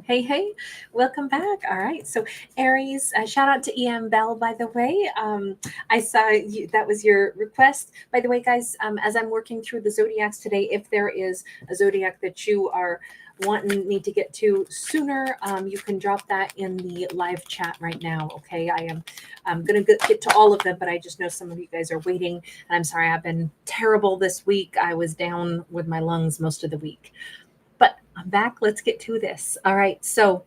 Hey, hey, welcome back. All right. So, Aries, shout out to EM Bell, by the way. I saw you, that was your request. By the way, guys, as I'm working through the zodiacs today, if there is a zodiac that you are wanting me to get to sooner, you can drop that in the live chat right now. Okay. I'm going to get to all of them, but I just know some of you guys are waiting. And I'm sorry, I've been terrible this week. I was down with my lungs most of the week. But I'm back. Let's get to this. All right. So,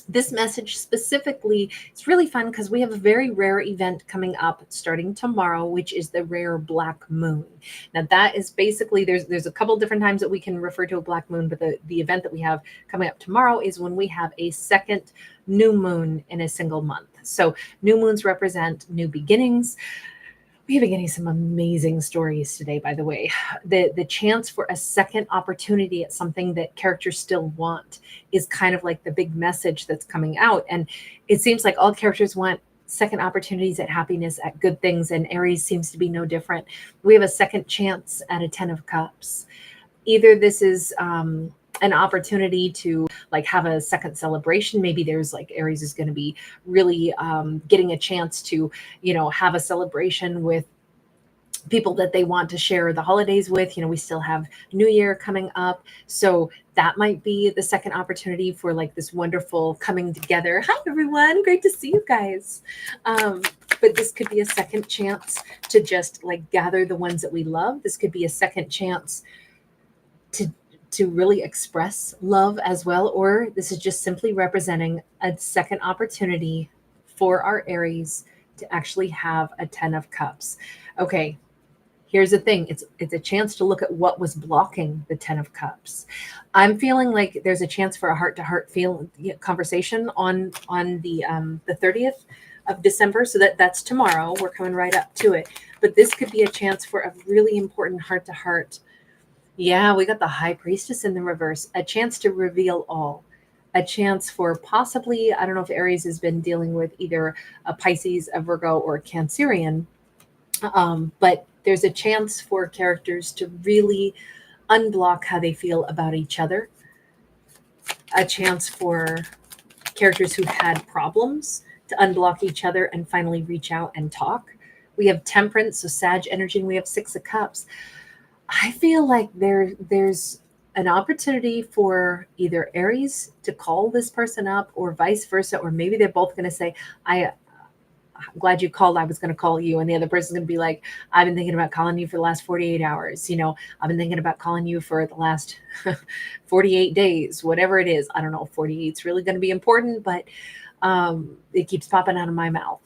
this message specifically, it's really fun because we have a very rare event coming up starting tomorrow, which is the rare black moon. Now, that is basically there's a couple different times that we can refer to a black moon, but the event that we have coming up tomorrow is when we have a second new moon in a single month. So, new moons represent new beginnings. We have been getting some amazing stories today, by the way. The chance for a second opportunity at something that characters still want is kind of like the big message that's coming out. And it seems like all characters want second opportunities at happiness, at good things, and Aries seems to be no different. We have a second chance at a 10 of cups. Either this is an opportunity to like have a second celebration. Maybe there's like Aries is going to be really getting a chance to, have a celebration with people that they want to share the holidays with. We still have New Year coming up. So that might be the second opportunity for like this wonderful coming together. Hi, everyone. Great to see you guys. Um, but this could be a second chance to just like gather the ones that we love. This could be a second chance to really express love as well, or this is just simply representing a second opportunity for our Aries to actually have a 10 of cups. Okay, here's the thing, it's a chance to look at what was blocking the 10 of cups. I'm feeling like there's a chance for a heart to heart feel conversation on the 30th of December. So that's tomorrow. We're coming right up to it, but this could be a chance for a really important heart to heart. Yeah, we got the high priestess in the reverse, a chance to reveal all, a chance for possibly, I don't know if Aries has been dealing with either a Pisces, a Virgo, or a Cancerian, but there's a chance for characters to really unblock how they feel about each other, a chance for characters who've had problems to unblock each other and finally reach out and talk. We have temperance, so Sag energy, and we have Six of Cups. I feel like there's an opportunity for either Aries to call this person up or vice versa, or maybe they're both going to say, I'm glad you called. I was going to call you. And the other person's going to be like, I've been thinking about calling you for the last 48 hours. I've been thinking about calling you for the last 48 days, whatever it is. I don't know if 48 is really going to be important, but it keeps popping out of my mouth.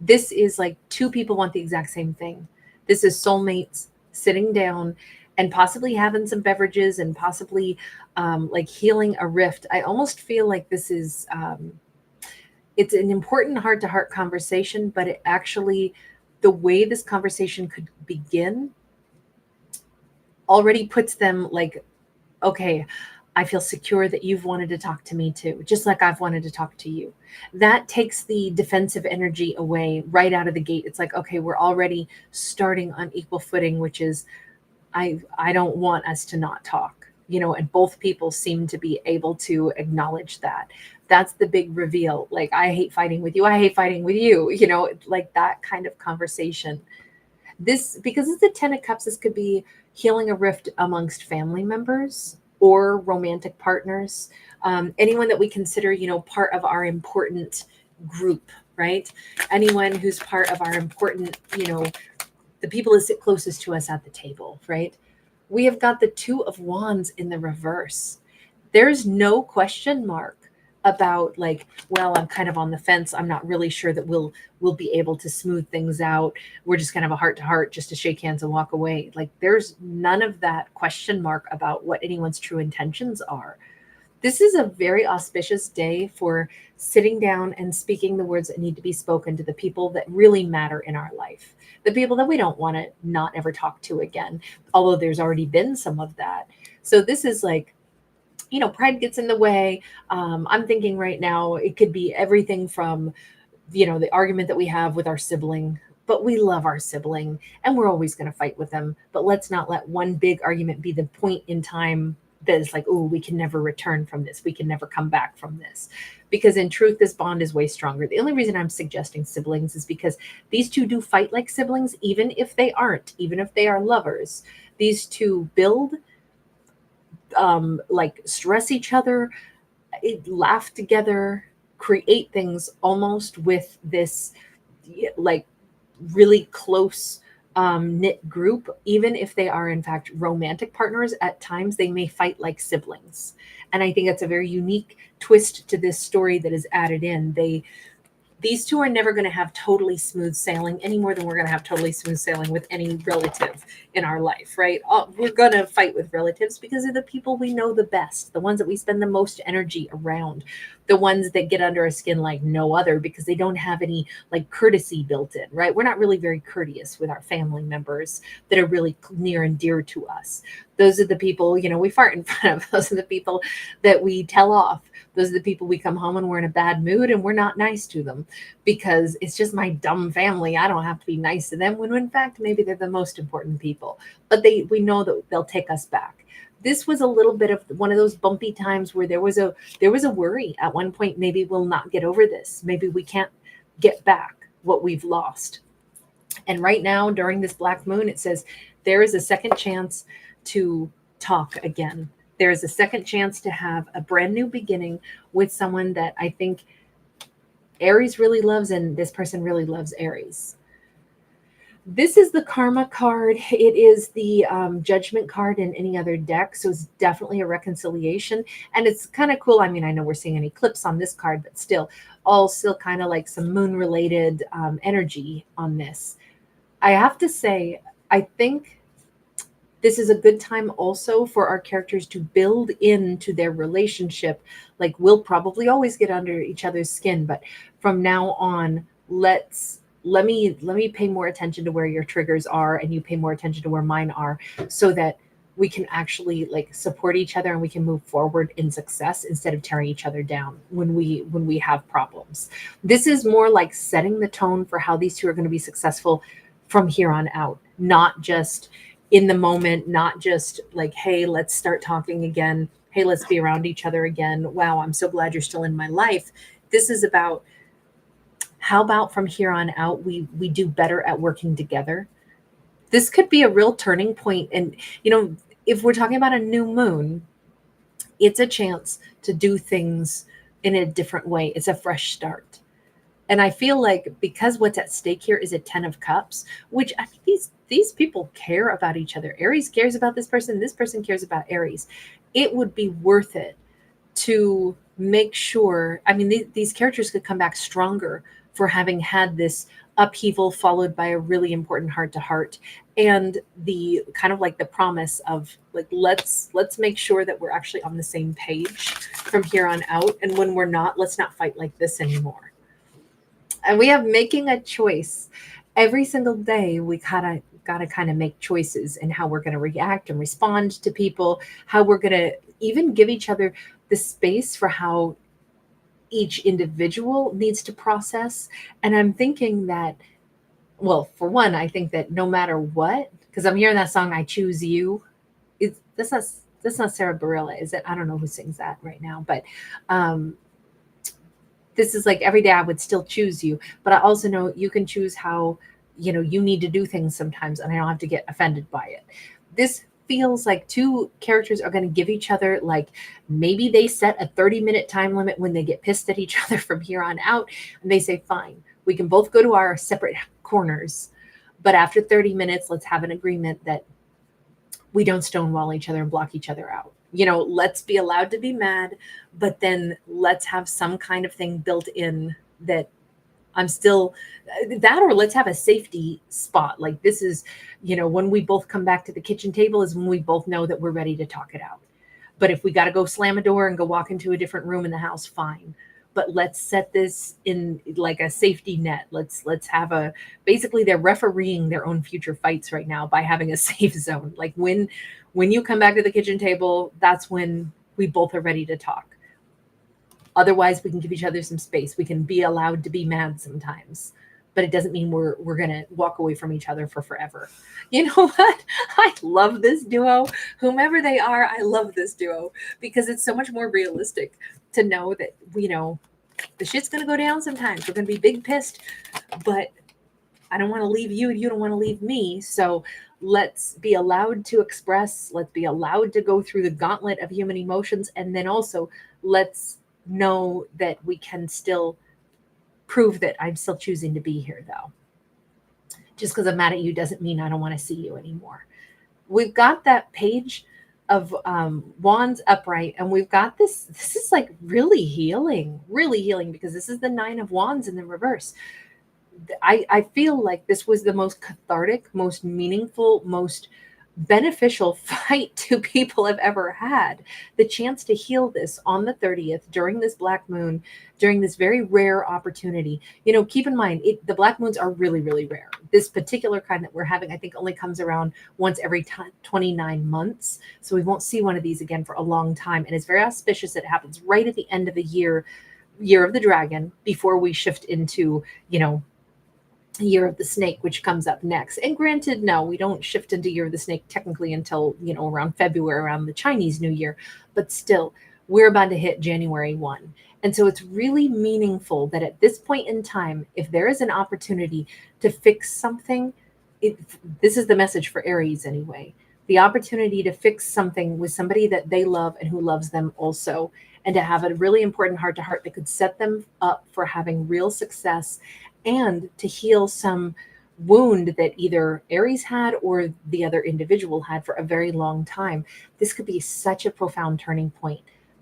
This is like two people want the exact same thing. This is soulmates sitting down and possibly having some beverages and possibly like healing a rift. I almost feel like this is it's an important heart to heart conversation, but it actually, the way this conversation could begin already puts them like, okay, I feel secure that you've wanted to talk to me too, just like I've wanted to talk to you. That takes the defensive energy away right out of the gate. It's like, okay, we're already starting on equal footing, which is I don't want us to not talk, and both people seem to be able to acknowledge that. That's the big reveal. Like, I hate fighting with you. I hate fighting with you, like that kind of conversation. This, because it's the 10 of Cups, this could be healing a rift amongst family members or romantic partners, anyone that we consider, part of our important group, right? Anyone who's part of our important, the people that sit closest to us at the table, right? We have got the Two of Wands in the reverse. There's no question mark about like, well, I'm kind of on the fence. I'm not really sure that we'll be able to smooth things out. We're just kind of a heart to heart, just to shake hands and walk away. Like, there's none of that question mark about what anyone's true intentions are. This is a very auspicious day for sitting down and speaking the words that need to be spoken to the people that really matter in our life, the people that we don't want to not ever talk to again, although there's already been some of that. So this is like, pride gets in the way. I'm thinking right now it could be everything from, the argument that we have with our sibling, but we love our sibling and we're always going to fight with them. But let's not let one big argument be the point in time that is like, oh, we can never return from this. We can never come back from this. Because in truth, this bond is way stronger. The only reason I'm suggesting siblings is because these two do fight like siblings, even if they aren't, even if they are lovers. These two build, like stress each other, laugh together, create things almost with this like really close knit group. Even if they are in fact romantic partners, at times they may fight like siblings. And I think that's a very unique twist to this story that is added in. These two are never going to have totally smooth sailing any more than we're going to have totally smooth sailing with any relative in our life, right? We're going to fight with relatives because they're the people we know the best, the ones that we spend the most energy around, the ones that get under our skin like no other because they don't have any like courtesy built in, right? We're not really very courteous with our family members that are really near and dear to us. Those are the people, we fart in front of. Those are the people that we tell off. Those are the people we come home and we're in a bad mood and we're not nice to them because it's just my dumb family. I don't have to be nice to them when in fact, maybe they're the most important people, but we know that they'll take us back. This was a little bit of one of those bumpy times where there was a worry at one point. Maybe we'll not get over this. Maybe we can't get back what we've lost. And right now during this black moon, it says there is a second chance to talk again. There is a second chance to have a brand new beginning with someone that I think Aries really loves, and this person really loves Aries. This is the karma card. It is the judgment card in any other deck. So it's definitely a reconciliation. And it's kind of cool. I mean, I know we're seeing an eclipse on this card, but still kind of like some moon related energy on this. I have to say, I think this is a good time also for our characters to build into their relationship. Like we'll probably always get under each other's skin, but from now on, let me pay more attention to where your triggers are and you pay more attention to where mine are so that we can actually like support each other and we can move forward in success instead of tearing each other down when we have problems. This is more like setting the tone for how these two are going to be successful from here on out, not just in the moment, not just like, hey, let's start talking again. Hey, let's be around each other again. Wow, I'm so glad you're still in my life. This is about how about from here on out, we do better at working together. This could be a real turning point. And, if we're talking about a new moon, it's a chance to do things in a different way. It's a fresh start. And I feel like because what's at stake here is a 10 of cups, which I mean, these people care about each other. Aries cares about this person cares about Aries. It would be worth it to make sure, I mean, these characters could come back stronger for having had this upheaval followed by a really important heart to heart, and the kind of like the promise of like, let's make sure that we're actually on the same page from here on out. And when we're not, let's not fight like this anymore. And we have making a choice every single day. We gotta kind of make choices in how we're going to react and respond to people, how we're going to even give each other the space for how each individual needs to process. And I'm thinking that, well, for one, I think that no matter what, because I'm hearing that song, I Choose You. That's not Sarah Bareilles, is it? I don't know who sings that right now, but this is like every day I would still choose you. But I also know you can choose how, you need to do things sometimes, and I don't have to get offended by it. This feels like two characters are going to give each other, like maybe they set a 30-minute time limit when they get pissed at each other from here on out. And they say, fine, we can both go to our separate corners. But after 30 minutes, let's have an agreement that we don't stonewall each other and block each other out. Let's be allowed to be mad, but then let's have some kind of thing built in that I'm still that, or let's have a safety spot. Like this is, when we both come back to the kitchen table is when we both know that we're ready to talk it out. But if we got to go slam a door and go walk into a different room in the house, fine. But let's set this in like a safety net. Let's have basically they're refereeing their own future fights right now by having a safe zone. Like when you come back to the kitchen table, that's when we both are ready to talk. Otherwise, we can give each other some space. We can be allowed to be mad sometimes, but it doesn't mean we're going to walk away from each other for forever. You know what? I love this duo. Whomever they are, I love this duo because it's so much more realistic to know that, the shit's going to go down sometimes. We're going to be big pissed, but I don't want to leave you and you don't want to leave me. So let's be allowed to express, let's be allowed to go through the gauntlet of human emotions. And then also let's know that we can still prove that I'm still choosing to be here, though. Just because I'm mad at you doesn't mean I don't want to see you anymore. We've got that page of wands upright, and we've got this is like really healing because this is the 9 of wands in the reverse. I feel like this was the most cathartic, most meaningful, most beneficial fight two people have ever had. The chance to heal this on the 30th during this black moon, during this very rare opportunity. Keep in mind, the black moons are really, really rare. This particular kind that we're having, I think, only comes around once every 29 months. So we won't see one of these again for a long time. And it's very auspicious. It happens right at the end of the year of the dragon, before we shift into, Year of the Snake, which comes up next. And granted, no, we don't shift into Year of the Snake technically until, around February, around the Chinese New Year. But still, we're about to hit January 1. And so it's really meaningful that at this point in time, if there is an opportunity to fix something, this is the message for Aries anyway. The opportunity to fix something with somebody that they love and who loves them also, and to have a really important heart-to-heart that could set them up for having real success and to heal some wound that either Aries had or the other individual had for a very long time. This could be such a profound turning point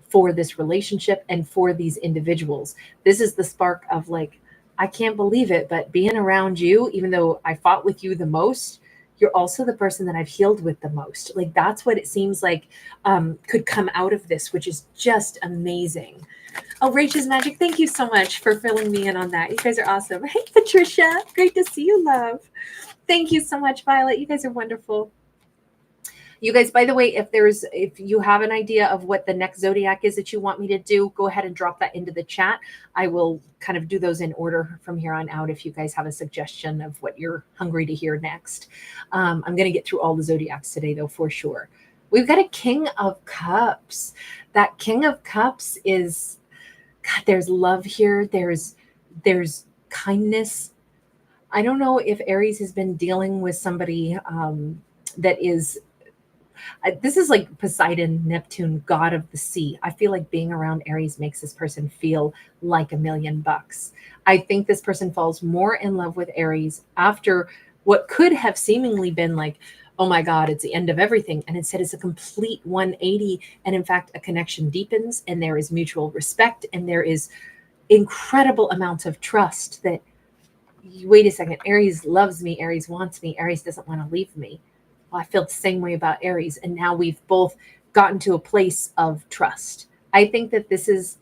for this relationship and for these individuals. This is the spark of like, I can't believe it, but being around you, even though I fought with you the most, you're also the person that I've healed with the most. Like, that's what it seems like could come out of this, which is just amazing. Oh, Rachel's Magic, thank you so much for filling me in on that. You guys are awesome. Hey, Patricia, great to see you, love. Thank you so much, Violet. You guys are wonderful. You guys, by the way, if you have an idea of what the next zodiac is that you want me to do, go ahead and drop that into the chat. I will kind of do those in order from here on out if you guys have a suggestion of what you're hungry to hear next. I'm going to get through all the zodiacs today, though, for sure. We've got a King of Cups. That King of Cups is, God, there's love here. There's kindness. I don't know if Aries has been dealing with somebody that is, this is like Poseidon, Neptune, god of the sea. I feel like being around Aries makes this person feel like $1,000,000. I think this person falls more in love with Aries after what could have seemingly been like, oh my God, it's the end of everything. And instead it's a complete 180. And in fact, a connection deepens and there is mutual respect and there is incredible amounts of trust that, wait a second, Aries loves me, Aries wants me, Aries doesn't want to leave me. Well, I feel the same way about Aries. And now we've both gotten to a place of trust. I think that this is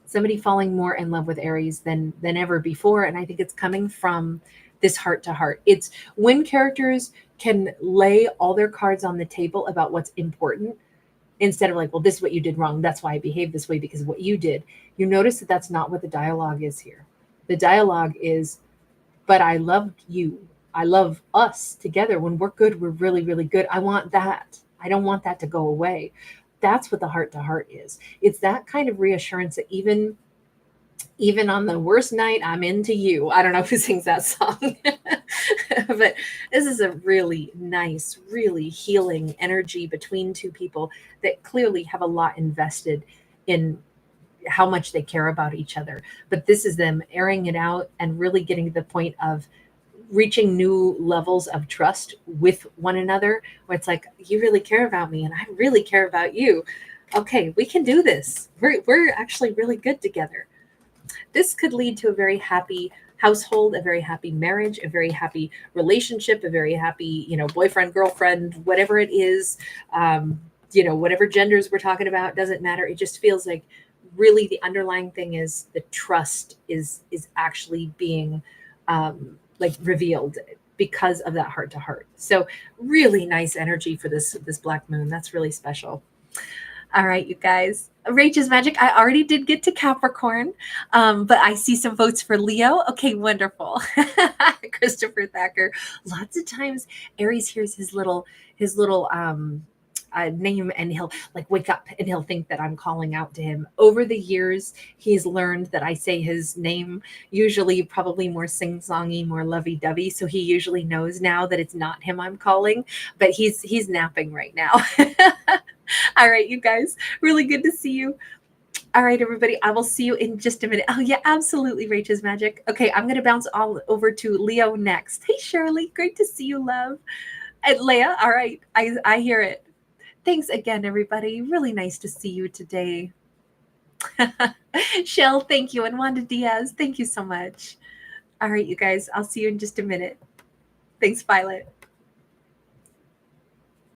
somebody falling more in love with Aries than ever before. And I think it's coming from this heart to heart. It's when characters can lay all their cards on the table about what's important instead of like, well, this is what you did wrong. That's why I behaved this way because of what you did. You notice that that's not what the dialogue is here. The dialogue is, but I loved you. I love us together. When we're good, we're really, really good. I want that. I don't want that to go away. That's what the heart to heart is. It's that kind of reassurance that even on the worst night, I'm into you. I don't know who sings that song, but this is a really nice, really healing energy between two people that clearly have a lot invested in how much they care about each other. But this is them airing it out and really getting to the point of reaching new levels of trust with one another, where it's like, you really care about me and I really care about you. Okay, we can do this. We're actually really good together. This could lead to a very happy household, a very happy marriage, a very happy relationship, a very happy, boyfriend, girlfriend, whatever it is, whatever genders we're talking about, doesn't matter. It just feels like really the underlying thing is the trust is actually being revealed because of that heart to heart. So really nice energy for this black moon. That's really special. All right, you guys. Rachel's Magic, I already did get to Capricorn, but I see some votes for Leo. Okay, wonderful. Christopher Thacker. Lots of times Aries hears his little name and he'll like wake up and he'll think that I'm calling out to him. Over the years, he's learned that I say his name usually probably more sing-songy, more lovey-dovey. So he usually knows now that it's not him I'm calling, but he's napping right now. All right, you guys, really good to see you. All right, everybody, I will see you in just a minute. Oh, yeah, absolutely, Rachel's Magic. Okay, I'm going to bounce all over to Leo next. Hey, Shirley, great to see you, love. And Leah, all right, I hear it. Thanks again, everybody. Really nice to see you today. Shell, thank you. And Wanda Diaz, thank you so much. All right, you guys, I'll see you in just a minute. Thanks, Violet.